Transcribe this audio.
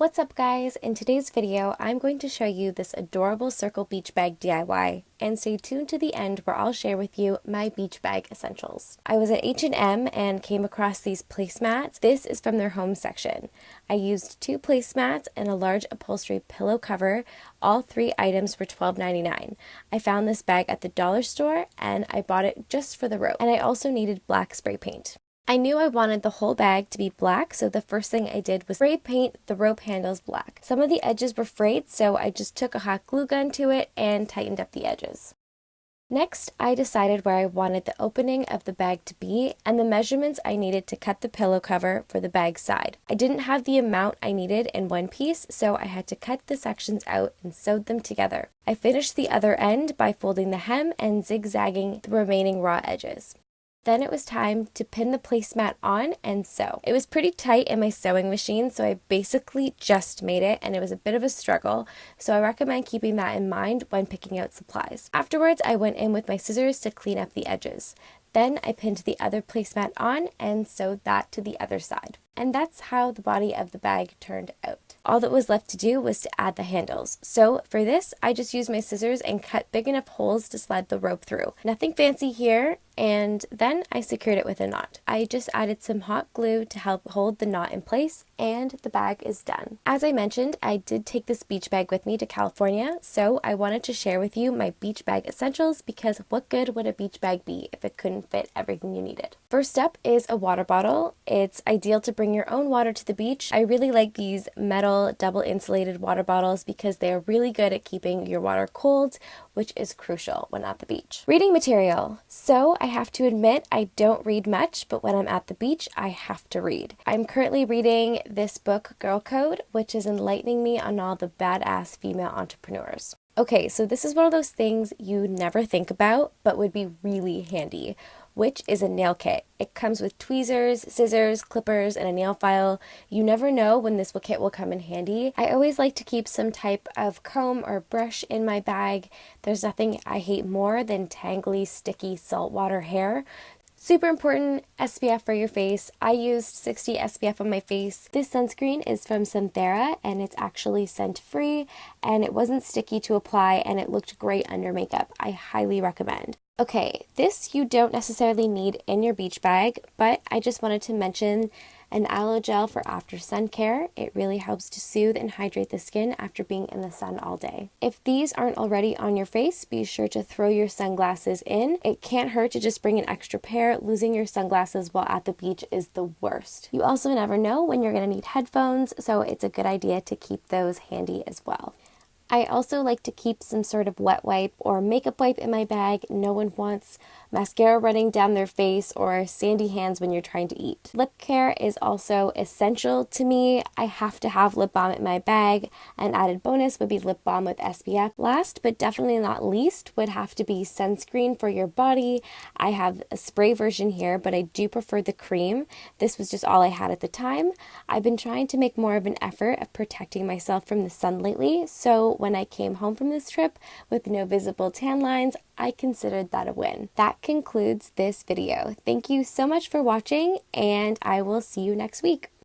What's up guys? In today's video, I'm going to show you this adorable circle beach bag DIY, and stay tuned to the end where I'll share with you my beach bag essentials. I was at H&M and came across these placemats. This is from their home section. I used 2 placemats and a large upholstery pillow cover. All 3 items were $12.99. I found this bag at the dollar store and I bought it just for the rope. And I also needed black spray paint. I knew I wanted the whole bag to be black, so the first thing I did was spray paint the rope handles black. Some of the edges were frayed, so I just took a hot glue gun to it and tightened up the edges. Next, I decided where I wanted the opening of the bag to be and the measurements I needed to cut the pillow cover for the bag side. I didn't have the amount I needed in one piece, so I had to cut the sections out and sewed them together. I finished the other end by folding the hem and zigzagging the remaining raw edges. Then it was time to pin the placemat on and sew. It was pretty tight in my sewing machine, so I basically just made it, and it was a bit of a struggle, so I recommend keeping that in mind when picking out supplies. Afterwards, I went in with my scissors to clean up the edges. Then I pinned the other placemat on and sewed that to the other side. And that's how the body of the bag turned out. All that was left to do was to add the handles. So for this, I just used my scissors and cut big enough holes to slide the rope through. Nothing fancy here, and then I secured it with a knot. I just added some hot glue to help hold the knot in place, and the bag is done. As I mentioned, I did take this beach bag with me to California, so I wanted to share with you my beach bag essentials because what good would a beach bag be if it couldn't fit everything you needed? First up is a water bottle. It's ideal to bring your own water to the beach. I really like these metal double insulated water bottles because they are really good at keeping your water cold, which is crucial when at the beach. Reading material. So I have to admit I don't read much, but when I'm at the beach, I have to read. I'm currently reading this book, Girl Code, which is enlightening me on all the badass female entrepreneurs. Okay, so this is one of those things you never think about, but would be really handy, which is a nail kit. It comes with tweezers, scissors, clippers, and a nail file. You never know when this kit will come in handy. I always like to keep some type of comb or brush in my bag. There's nothing I hate more than tangly, sticky, saltwater hair. Super important, SPF for your face. I used 60 SPF on my face. This sunscreen is from Synthera and it's actually scent-free and it wasn't sticky to apply and it looked great under makeup. I highly recommend. Okay, this you don't necessarily need in your beach bag, but I just wanted to mention an aloe gel for after sun care. It really helps to soothe and hydrate the skin after being in the sun all day. If these aren't already on your face, be sure to throw your sunglasses in. It can't hurt to just bring an extra pair. Losing your sunglasses while at the beach is the worst. You also never know when you're going to need headphones, so it's a good idea to keep those handy as well. I also like to keep some sort of wet wipe or makeup wipe in my bag. No one wants mascara running down their face or sandy hands when you're trying to eat. Lip care is also essential to me. I have to have lip balm in my bag. An added bonus would be lip balm with SPF. Last but definitely not least would have to be sunscreen for your body. I have a spray version here, but I do prefer the cream. This was just all I had at the time. I've been trying to make more of an effort of protecting myself from the sun lately, so when I came home from this trip with no visible tan lines, I considered that a win. That concludes this video. Thank you so much for watching, and I will see you next week.